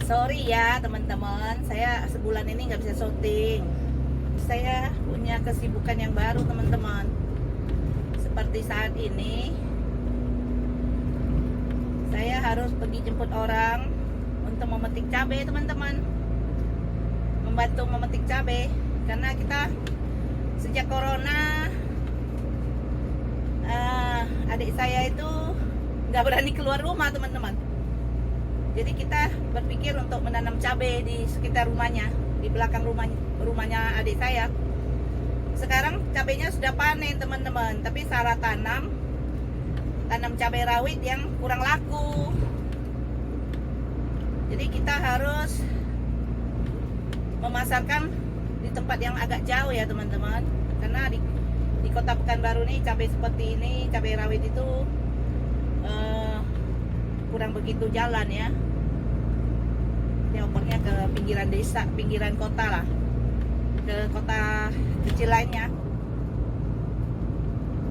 Sorry ya teman-teman, saya sebulan ini nggak bisa syuting. Saya punya kesibukan yang baru teman-teman. Seperti saat ini, saya harus pergi jemput orang untuk memetik cabai teman-teman. Membantu memetik cabai karena kita sejak corona, adik saya itu nggak berani keluar rumah teman-teman. Jadi kita berpikir untuk menanam cabai di sekitar rumahnya, di belakang rumahnya adik saya. Sekarang cabainya sudah panen teman-teman, tapi salah tanam cabai rawit yang kurang laku. Jadi kita harus memasarkan di tempat yang agak jauh ya teman-teman, karena di kota Pekanbaru nih cabai seperti ini, cabai rawit itu kurang begitu jalan ya. Opernya ke pinggiran desa, pinggiran kota lah, ke kota kecil lainnya.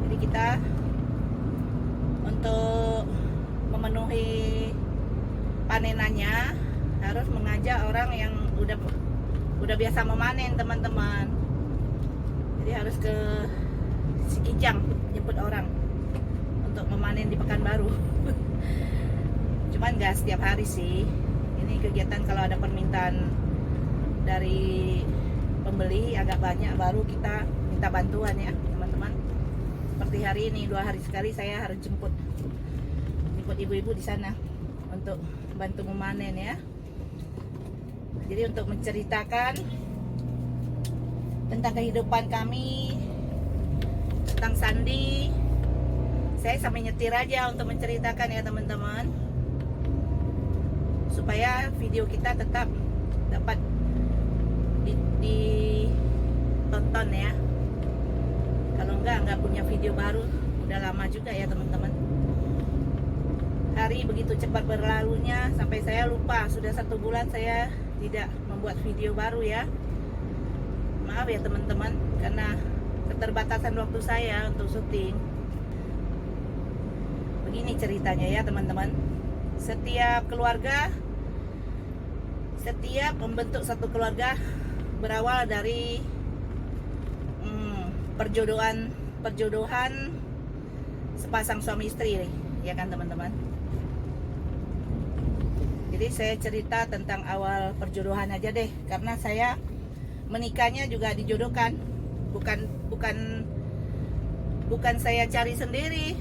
Jadi kita untuk memenuhi panenannya harus mengajak orang yang udah biasa memanen teman-teman. Jadi harus ke Sikijang jemput orang untuk memanen di Pekanbaru. Cuman gak setiap hari sih. Ini kegiatan kalau ada permintaan dari pembeli agak banyak, baru kita minta bantuan ya teman-teman. Seperti hari ini 2 hari sekali saya harus jemput ibu-ibu di sana untuk bantu memanen ya. Jadi untuk menceritakan tentang kehidupan kami, tentang Sandi, saya sambil nyetir aja untuk menceritakan ya teman-teman, supaya video kita tetap dapat ditonton ya. Kalau nggak punya video baru, udah lama juga ya teman-teman. Hari begitu cepat berlalunya sampai saya lupa, sudah 1 bulan saya tidak membuat video baru ya. Maaf ya teman-teman, karena keterbatasan waktu saya untuk syuting. Begini ceritanya ya teman-teman. Setiap membentuk satu keluarga berawal dari perjodohan sepasang suami istri ya kan teman-teman. Jadi saya cerita tentang awal perjodohan aja deh, karena saya menikahnya juga dijodohkan, bukan saya cari sendiri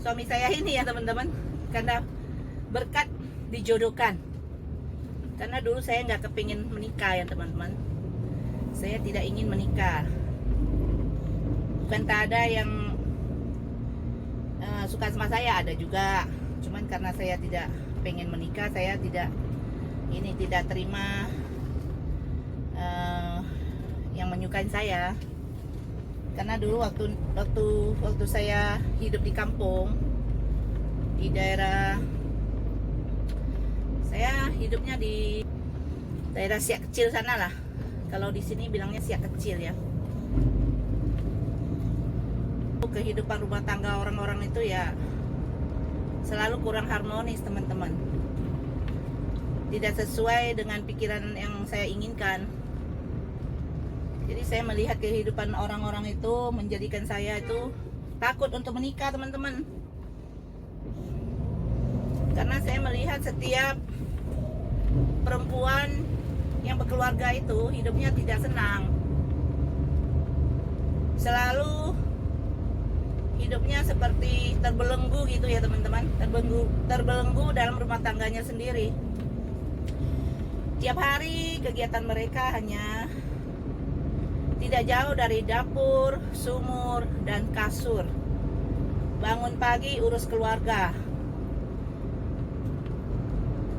suami saya ini ya teman-teman, karena berkat dijodohkan. Karena dulu saya nggak kepingin menikah ya teman-teman. Saya tidak ingin menikah. Bukan tak ada yang suka sama saya, ada juga. Cuman karena saya tidak pengen menikah, saya tidak terima yang menyukai saya. Karena dulu waktu saya hidup di kampung, di daerah, saya hidupnya di daerah Siak Kecil sana lah. Kalau di sini bilangnya Siak Kecil ya. Kehidupan rumah tangga orang-orang itu ya selalu kurang harmonis teman-teman. Tidak sesuai dengan pikiran yang saya inginkan. Jadi saya melihat kehidupan orang-orang itu menjadikan saya itu takut untuk menikah teman-teman. Karena saya melihat setiap perempuan yang berkeluarga itu hidupnya tidak senang. Selalu hidupnya seperti terbelenggu gitu ya teman-teman. Terbelenggu dalam rumah tangganya sendiri. Tiap hari kegiatan mereka hanya tidak jauh dari dapur, sumur, dan kasur. Bangun pagi urus keluarga.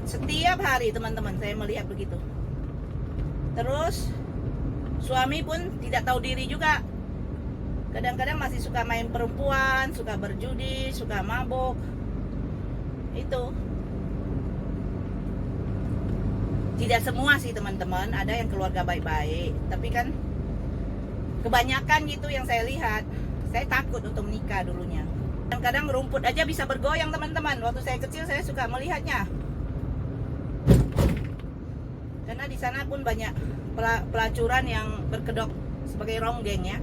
Setiap hari teman-teman saya melihat begitu. Terus suami pun tidak tahu diri juga. Kadang-kadang masih suka main perempuan, suka berjudi, suka mabuk. Itu tidak semua sih teman-teman, ada yang keluarga baik-baik, tapi kan kebanyakan gitu yang saya lihat. Saya takut untuk menikah dulunya. Kadang-kadang rumput aja bisa bergoyang teman-teman. Waktu saya kecil saya suka melihatnya. Karena di sana pun banyak pelacuran yang berkedok sebagai ronggeng ya,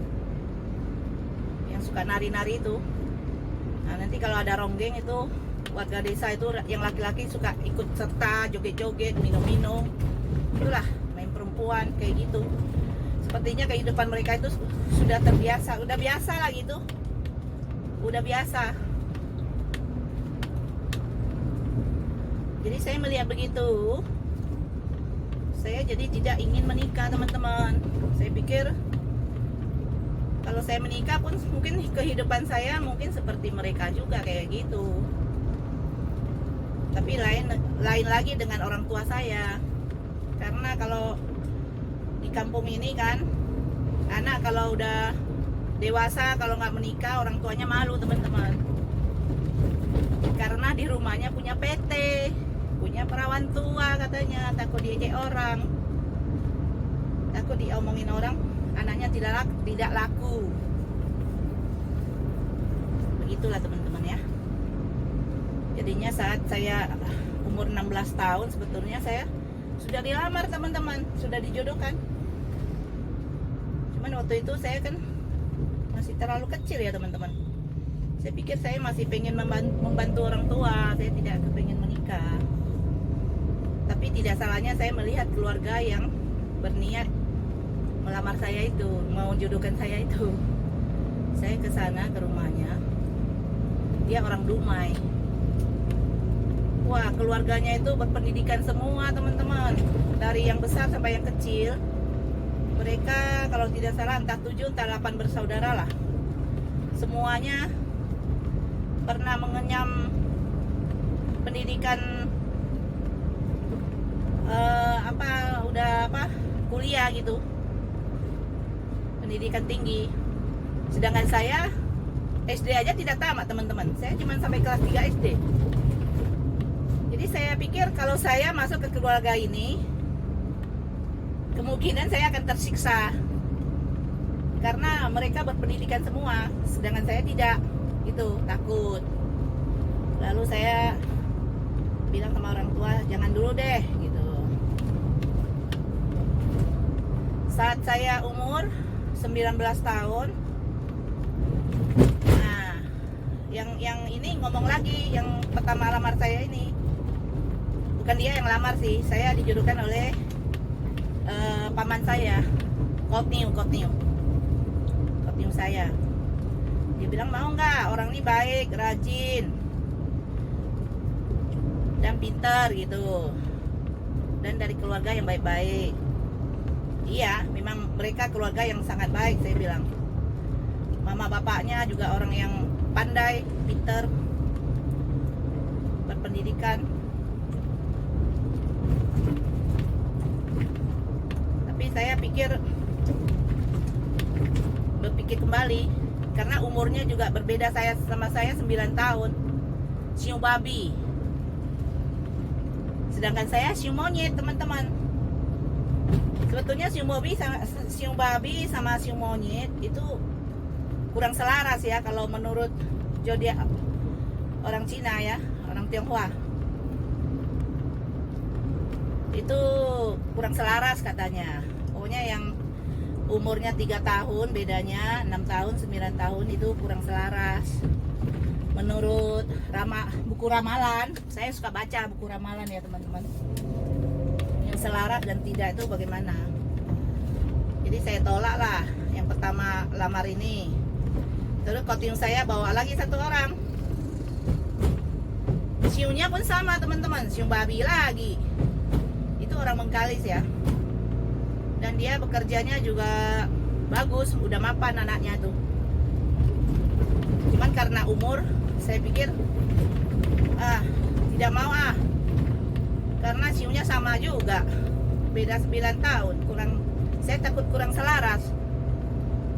yang suka nari-nari itu. Nah nanti kalau ada ronggeng itu warga desa itu yang laki-laki suka ikut serta joget-joget, minum-minum, itulah main perempuan kayak gitu. Sepertinya kehidupan mereka itu sudah terbiasa, udah biasa lah gitu, udah biasa. Jadi saya melihat begitu, saya jadi tidak ingin menikah teman-teman. Saya pikir kalau saya menikah pun mungkin kehidupan saya mungkin seperti mereka juga kayak gitu. Tapi lain lagi dengan orang tua saya. Karena kalau di kampung ini kan, anak kalau udah dewasa kalau nggak menikah orang tuanya malu teman-teman. Karena di rumahnya punya PT, punya perawan tua katanya, takut diejek orang, takut diomongin orang, anaknya tidak laku. Begitulah teman-teman ya. Jadinya saat saya umur 16 tahun sebetulnya saya sudah dilamar teman-teman, sudah dijodohkan. Cuman waktu itu saya kan masih terlalu kecil ya teman-teman. Saya pikir saya masih pengen membantu orang tua, saya tidak kepengen menikah. Tapi tidak salahnya saya melihat keluarga yang berniat melamar saya itu, mau jodohkan saya itu. Saya ke sana ke rumahnya. Dia orang Dumai. Wah, keluarganya itu berpendidikan semua, teman-teman. Dari yang besar sampai yang kecil. Mereka kalau tidak salah entah 7 entah 8 bersaudara lah. Semuanya pernah mengenyam pendidikan kuliah gitu, pendidikan tinggi. Sedangkan saya SD aja tidak tamat teman-teman, saya cuma sampai kelas 3 SD. Jadi saya pikir kalau saya masuk ke keluarga ini kemungkinan saya akan tersiksa karena mereka berpendidikan semua, sedangkan saya tidak, itu takut. Lalu saya bilang sama orang tua, jangan dulu deh gitu. Saat saya umur 19 tahun, nah yang ini ngomong lagi, yang pertama lamar saya ini bukan dia yang lamar sih, saya dijodohkan oleh paman saya, Kotniu saya. Dia bilang, mau nggak, orang ini baik, rajin dan pintar gitu, dan dari keluarga yang baik-baik. Iya, memang mereka keluarga yang sangat baik, saya bilang. Mama bapaknya juga orang yang pandai, pintar, berpendidikan. Tapi saya berpikir kembali, karena umurnya juga berbeda sama saya 9 tahun. Siu babi. Sedangkan saya siu monyet, teman-teman. Sebetulnya siu babi sama siu monyet itu kurang selaras ya kalau menurut zodiak orang Cina ya, orang Tionghoa. Itu kurang selaras katanya. Pokoknya yang umurnya 3 tahun bedanya, 6 tahun, 9 tahun itu kurang selaras. Menurut buku ramalan, saya suka baca buku ramalan ya teman-teman. Yang selaras dan tidak itu bagaimana. Jadi saya tolak lah yang pertama lamar ini. Terus koting saya bawa lagi satu orang. Siunya pun sama teman-teman, siu babi lagi. Itu orang Bengkalis ya. Dan dia bekerjanya juga bagus, udah mapan anaknya tuh. Cuman karena umur, saya pikir tidak mau karena siunya sama juga, beda 9 tahun, saya takut kurang selaras.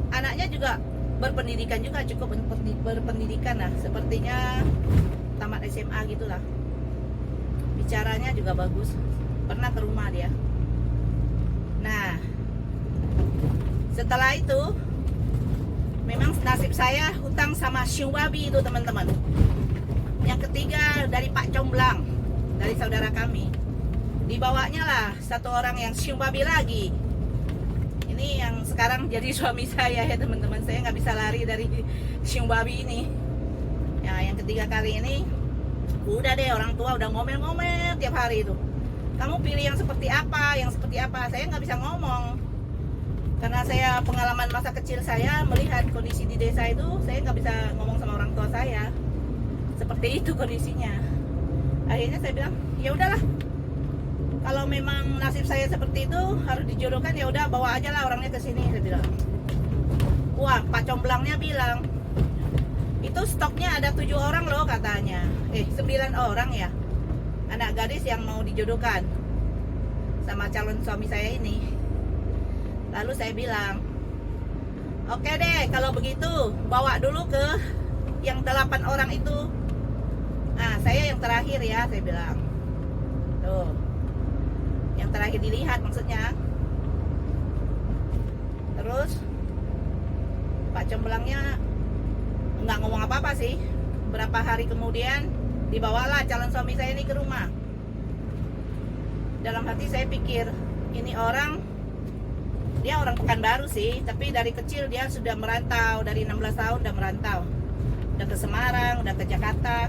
Anaknya juga berpendidikan juga, cukup berpendidikan lah, sepertinya tamat SMA gitulah. Bicaranya juga bagus, pernah ke rumah dia. Nah, setelah itu memang nasib saya hutang sama siu babi itu teman-teman. Yang ketiga dari Pak Comblang, dari saudara kami. dibawanya lah satu orang yang siung babi lagi. Ini yang sekarang jadi suami saya ya teman-teman. Saya nggak bisa lari dari siung babi ini. Ya, yang ketiga kali ini udah deh, orang tua udah ngomel-ngomel tiap hari itu. Kamu pilih yang seperti apa, yang seperti apa. Saya nggak bisa ngomong. Karena saya pengalaman masa kecil saya melihat kondisi di desa itu, saya nggak bisa ngomong sama orang tua saya. Seperti itu kondisinya. Akhirnya saya bilang, ya udahlah. Kalau memang nasib saya seperti itu harus dijodohkan, ya udah bawa aja lah orangnya ke sini, saya bilang. Wah, Pak Comblangnya bilang, itu stoknya ada 7 orang loh katanya. 9 orang ya, anak gadis yang mau dijodohkan sama calon suami saya ini. Lalu saya bilang, oke deh kalau begitu bawa dulu ke yang 8 orang itu. Nah, saya yang terakhir ya, saya bilang. Tuh, yang terakhir dilihat maksudnya. Terus Pak Comblangnya nggak ngomong apa-apa sih. Berapa hari kemudian dibawalah calon suami saya ini ke rumah. Dalam hati saya pikir, ini orang, dia orang Pekanbaru sih, tapi dari kecil dia sudah merantau, dari 16 tahun udah merantau. Udah ke Semarang, udah ke Jakarta.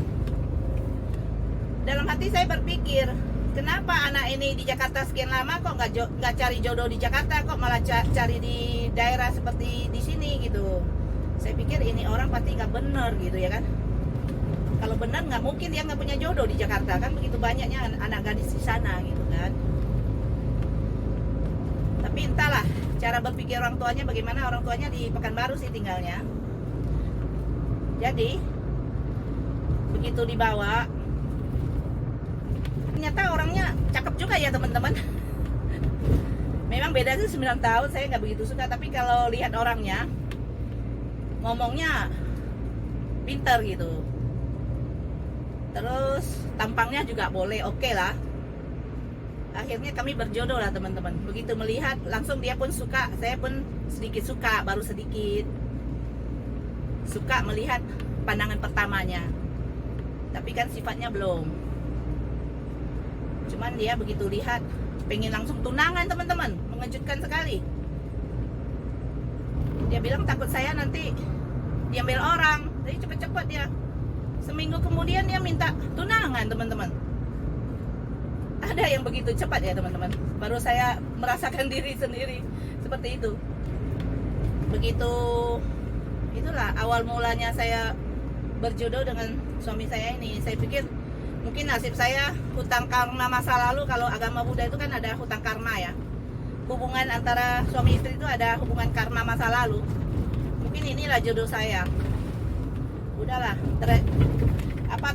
Dalam hati saya berpikir, kenapa anak ini di Jakarta sekian lama kok nggak cari jodoh di Jakarta, kok malah cari di daerah seperti di sini gitu. Saya pikir ini orang pasti nggak bener gitu ya kan. Kalau benar nggak mungkin dia nggak punya jodoh di Jakarta kan, begitu banyaknya anak gadis di sana gitu kan. Tapi entahlah cara berpikir orang tuanya bagaimana. Orang tuanya di Pekanbaru sih tinggalnya. Jadi begitu dibawa, ternyata orangnya cakep juga ya teman-teman. Memang beda sih 9 tahun, saya nggak begitu suka. Tapi kalau lihat orangnya, ngomongnya pinter gitu. Terus tampangnya juga boleh, oke lah. Akhirnya kami berjodoh lah teman-teman. Begitu melihat langsung dia pun suka, saya pun sedikit suka, baru sedikit suka melihat pandangan pertamanya. Tapi kan sifatnya belum. Cuman dia begitu lihat pengen langsung tunangan teman-teman, mengejutkan sekali. Dia bilang takut saya nanti diambil orang, jadi cepet-cepet dia. Seminggu kemudian dia minta tunangan teman-teman. Ada yang begitu cepat ya teman-teman. Baru saya merasakan diri sendiri seperti itu. Begitu, itulah awal mulanya saya berjodoh dengan suami saya ini. Saya pikir mungkin nasib saya hutang karma masa lalu. Kalau agama Buddha itu kan ada hutang karma ya. Hubungan antara suami istri itu ada hubungan karma masa lalu. Mungkin inilah jodoh saya. Udahlah,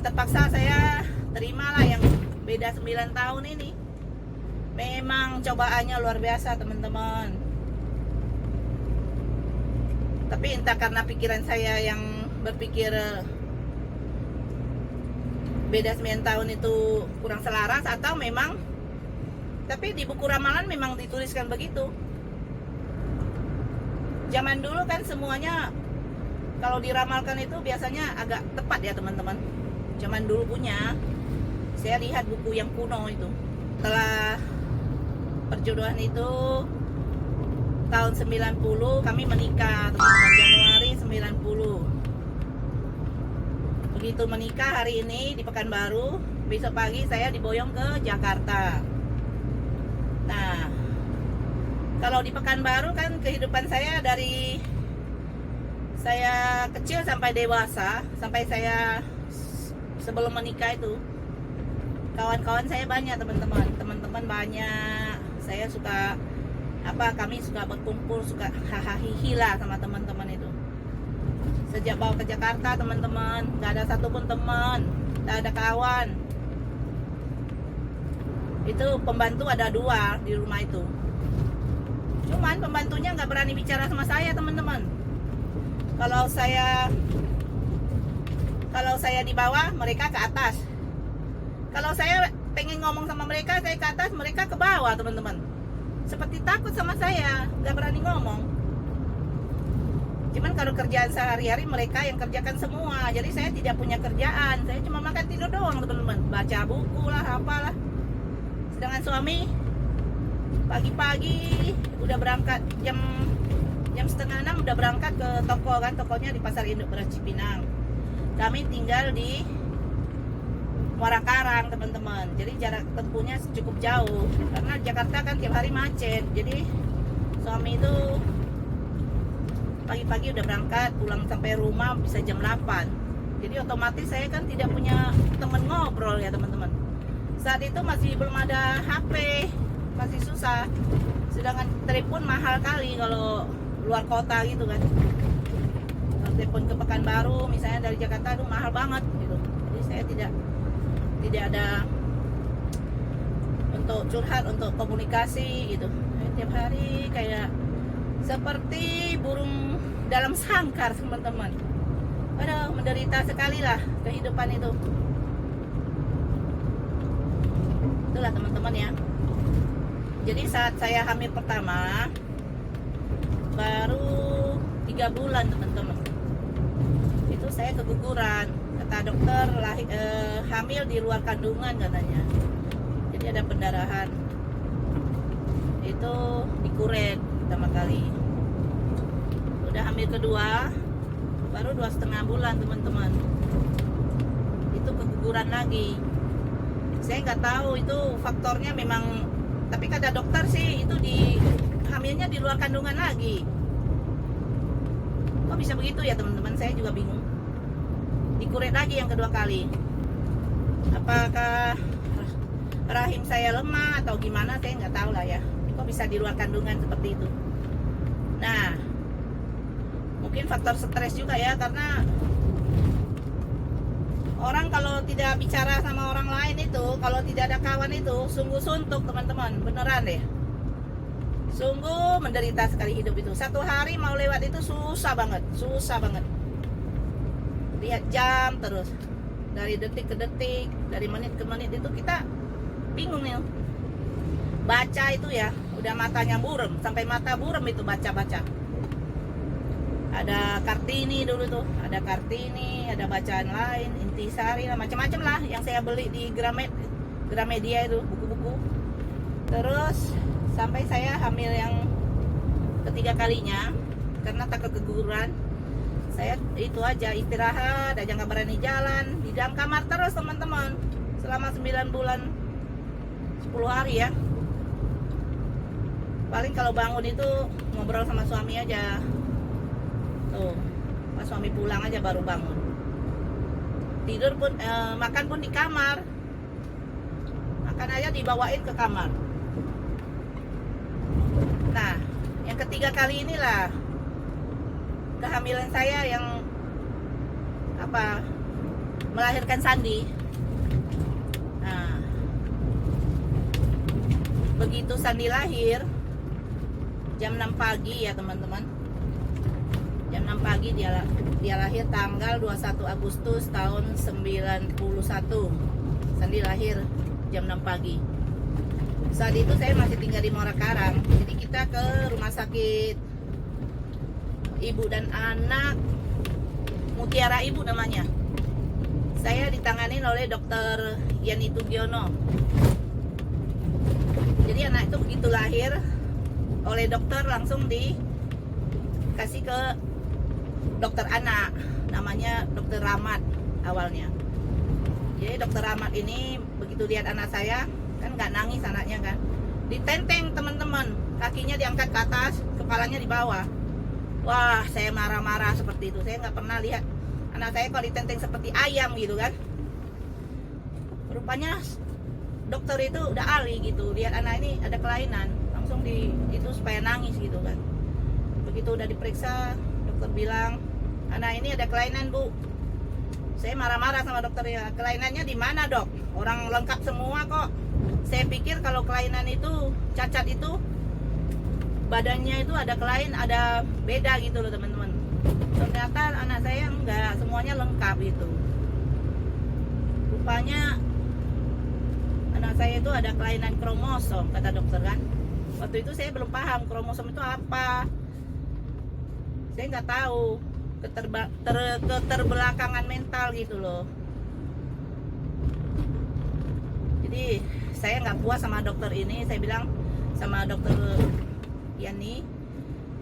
terpaksa saya terimalah yang beda 9 tahun ini. Memang cobaannya luar biasa teman-teman. Tapi entah karena pikiran saya yang berpikir beda 9 tahun itu kurang selaras, atau memang, tapi di buku ramalan memang dituliskan begitu. Zaman dulu kan semuanya kalau diramalkan itu biasanya agak tepat ya teman-teman. Zaman dulu punya, saya lihat buku yang kuno itu. Setelah perjodohan itu tahun 90 kami menikah teman-teman, Januari 90. Begitu menikah hari ini di Pekanbaru, besok pagi saya diboyong ke Jakarta. Nah, kalau di Pekanbaru kan kehidupan saya dari saya kecil sampai dewasa, sampai saya sebelum menikah itu, kawan-kawan saya banyak teman-teman banyak. Saya suka kami suka berkumpul, suka hahaha lah sama teman-teman itu. Sejak bawa ke Jakarta teman-teman, nggak ada satupun teman, nggak ada kawan. Itu pembantu ada 2 di rumah itu. Cuman pembantunya nggak berani bicara sama saya teman-teman. Kalau saya di bawah, mereka ke atas. Kalau saya pengen ngomong sama mereka, saya ke atas, mereka ke bawah teman-teman. Seperti takut sama saya, nggak berani ngomong. Cuman kalau kerjaan sehari-hari mereka yang kerjakan semua. Jadi saya tidak punya kerjaan, saya cuma makan tidur doang teman-teman. Baca buku lah, apalah. sedangkan suami pagi-pagi udah berangkat jam setengah 6 udah berangkat ke toko kan, tokonya di Pasar Induk Beras Cipinang. Kami tinggal di Muara Karang teman-teman, jadi jarak tempuhnya cukup jauh karena Jakarta kan tiap hari macet. Jadi suami itu pagi-pagi udah berangkat, pulang sampai rumah bisa jam 8. Jadi otomatis saya kan tidak punya temen ngobrol ya teman-teman. Saat itu masih belum ada HP, masih susah. Sedangkan telepon mahal kali kalau luar kota gitu kan. Kalau telepon ke Pekanbaru misalnya dari Jakarta itu mahal banget gitu. Jadi saya tidak ada untuk curhat, untuk komunikasi gitu. Tiap hari kayak seperti burung dalam sangkar teman-teman. Aduh, menderita sekali lah kehidupan itu. Itulah teman-teman ya. Jadi saat saya hamil pertama baru 3 bulan teman-teman, itu saya keguguran. Kata dokter hamil di luar kandungan katanya. Jadi ada pendarahan. Itu dikuret pertama kali. Udah hamil kedua baru 2,5 bulan teman-teman, itu keguguran lagi. Saya nggak tahu itu faktornya memang, tapi kata dokter sih itu hamilnya di luar kandungan lagi. Kok bisa begitu ya teman-teman, saya juga bingung. Dikuret lagi yang kedua kali. Apakah rahim saya lemah atau gimana, saya nggak tahu lah ya. Kok bisa di luar kandungan seperti itu. Nah, mungkin faktor stres juga ya, karena orang kalau tidak bicara sama orang lain itu, kalau tidak ada kawan itu sungguh suntuk teman-teman, beneran deh. Sungguh menderita sekali hidup itu. Satu hari mau lewat itu susah banget. Lihat jam terus, dari detik ke detik, dari menit ke menit itu kita bingung nih. Baca itu ya, udah matanya burem, sampai mata burem itu baca-baca. Ada Kartini dulu tuh, ada Kartini, ada bacaan lain, Intisari lah, macam-macam lah yang saya beli di Gramedia itu, buku-buku. Terus sampai saya hamil yang ketiga kalinya, karena tak keguguran, saya itu aja istirahat, aja nggak berani jalan, di dalam kamar terus teman-teman, selama 9 bulan 10 hari ya. Paling kalau bangun itu ngobrol sama suami aja. Tuh, pas suami pulang aja baru bangun. Tidur pun, makan pun di kamar. Makan aja dibawain ke kamar. Nah, yang ketiga kali inilah kehamilan saya yang melahirkan Sandi. Nah, begitu Sandi lahir jam 6 pagi ya teman-teman. Jam 6 pagi dia lahir tanggal 21 Agustus tahun 91. Sandi lahir jam 6 pagi. Saat itu saya masih tinggal di Muara Karang. Jadi kita ke rumah sakit ibu dan anak, Mutiara Ibu namanya. Saya ditangani oleh dokter Yani Tugiono. Jadi anak itu begitu lahir oleh dokter langsung dikasih ke dokter anak, namanya dokter Rahmat awalnya. Jadi dokter Rahmat ini begitu lihat anak saya, kan nggak nangis anaknya kan, ditenteng teman-teman, kakinya diangkat ke atas, kepalanya di bawah. Wah, saya marah-marah seperti itu. Saya nggak pernah lihat anak saya kalau ditenteng seperti ayam gitu kan. Rupanya dokter itu udah ahli gitu, lihat anak ini ada kelainan, langsung itu supaya nangis gitu kan. Begitu udah diperiksa, dokter bilang anak ini ada kelainan bu. Saya marah-marah sama dokternya, kelainannya di mana dok? Orang lengkap semua kok. Saya pikir kalau kelainan itu, cacat itu badannya itu ada ada beda gitu loh teman-teman. Ternyata anak saya enggak, semuanya lengkap itu. Rupanya anak saya itu ada kelainan kromosom kata dokter kan. Waktu itu saya belum paham kromosom itu apa. Saya nggak tahu, keterbelakangan mental gitu loh. Jadi Jadi saya nggak puas sama dokter ini. Saya bilang sama dokter Yani,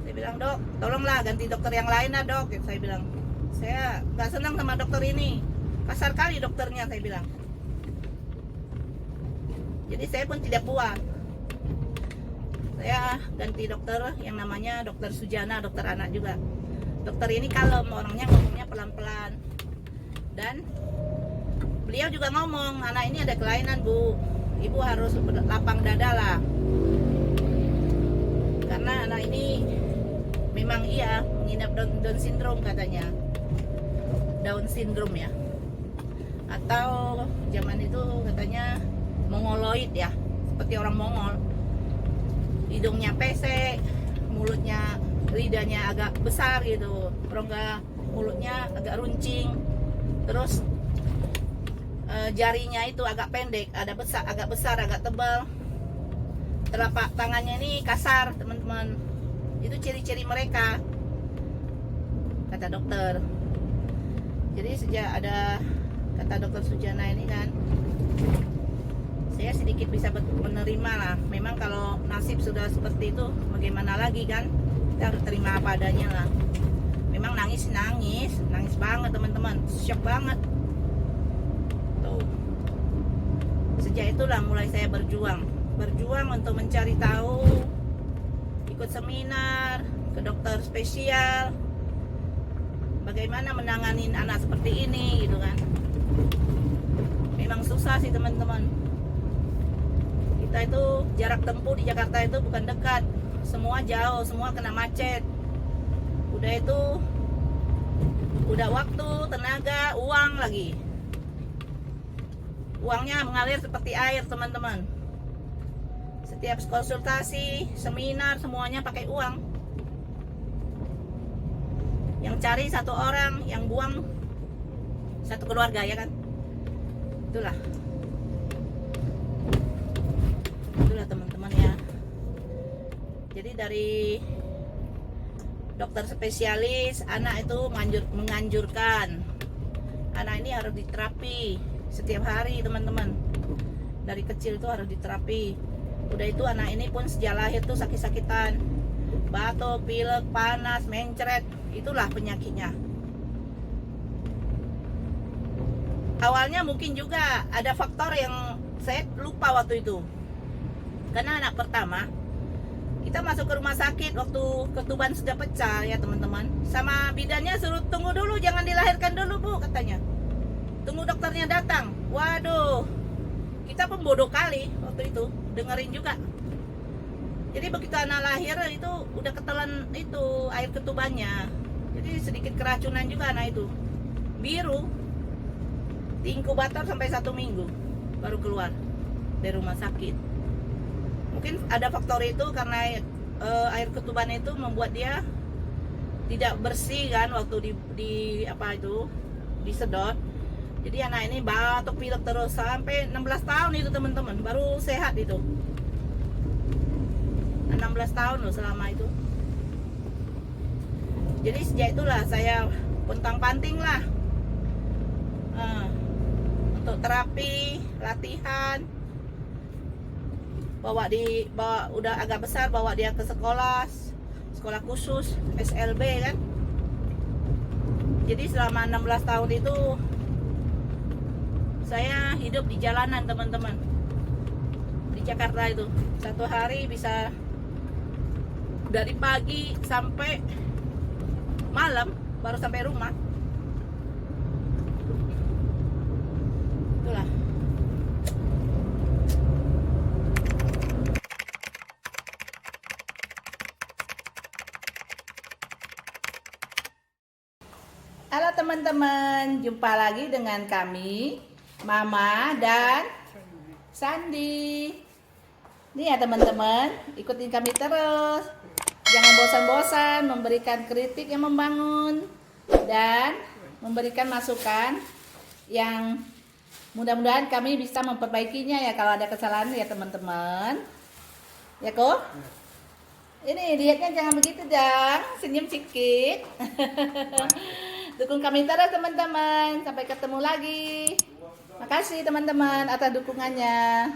saya bilang, dok, tolonglah ganti dokter yang lain lah dok. Saya bilang, saya nggak senang sama dokter ini, kasar kali dokternya, saya bilang. Jadi saya pun tidak puas. Saya ganti dokter yang namanya dokter Sujana, dokter anak juga. Dokter ini kalem, orangnya ngomongnya pelan-pelan. Dan beliau juga ngomong, anak ini ada kelainan bu, ibu harus lapang dada lah. Karena anak ini memang iya mengidap Down syndrome katanya. Down syndrome ya. Atau zaman itu katanya mongoloid ya, seperti orang Mongol. Hidungnya pesek, mulutnya, lidahnya agak besar gitu, rongga mulutnya agak runcing. Terus jarinya itu agak pendek, agak besar, agak tebal. Telapak tangannya ini kasar, teman-teman. Itu ciri-ciri mereka, kata dokter. Jadi sejak ada kata dokter Sujana ini kan, saya sedikit bisa menerima lah. Memang kalau nasib sudah seperti itu, bagaimana lagi kan? Kita harus terima apa adanya lah. Memang nangis banget teman-teman, shock banget. Tuh. Sejak itulah mulai saya berjuang untuk mencari tahu, ikut seminar ke dokter spesial, bagaimana menangani anak seperti ini gitu kan. Memang susah sih teman-teman. Kita itu jarak tempuh di Jakarta itu bukan dekat, semua jauh, semua kena macet. Udah waktu, tenaga, uang lagi. Uangnya mengalir seperti air teman-teman. Setiap konsultasi, seminar, semuanya pakai uang. Yang cari satu orang, yang buang satu keluarga ya kan. Itulah teman-teman ya. Jadi dari dokter spesialis anak itu menganjurkan anak ini harus diterapi setiap hari teman-teman. Dari kecil itu harus diterapi. Udah itu anak ini pun sejak lahir tuh sakit-sakitan, batuk, pilek, panas, mencret. Itulah penyakitnya. Awalnya mungkin juga ada faktor yang saya lupa waktu itu. Karena anak pertama, kita masuk ke rumah sakit waktu ketuban sudah pecah ya teman-teman. Sama bidannya suruh tunggu dulu, jangan dilahirkan dulu bu katanya. Tunggu dokternya datang. Waduh, kita pun bodoh kali waktu itu, dengerin juga. Jadi begitu anak lahir itu udah ketelan itu air ketubannya. Jadi sedikit keracunan juga anak itu. Biru. Di inkubator sampai 1 minggu baru keluar dari rumah sakit. Mungkin ada faktor itu karena air ketuban itu membuat dia tidak bersih kan waktu disedot. Jadi anak ini batuk pilek terus sampai 16 tahun itu teman-teman, baru sehat itu. 16 tahun loh selama itu. Jadi sejak itulah saya pontang-panting lah untuk terapi, latihan. Bawa udah agak besar, bawa dia ke sekolah khusus SLB kan. Jadi selama 16 tahun itu saya hidup di jalanan teman-teman, di Jakarta itu. Satu hari bisa dari pagi sampai malam baru sampai rumah. Itulah. Halo teman-teman, jumpa lagi dengan kami, Mama dan Sandi. Nih ya teman-teman, ikutin kami terus. Jangan bosan-bosan memberikan kritik yang membangun dan memberikan masukan yang mudah-mudahan kami bisa memperbaikinya ya kalau ada kesalahan ya teman-teman. Ya kok? Ini lihatnya jangan begitu dong, senyum sedikit. Dukung kami terus teman-teman. Sampai ketemu lagi. Makasih teman-teman atas dukungannya.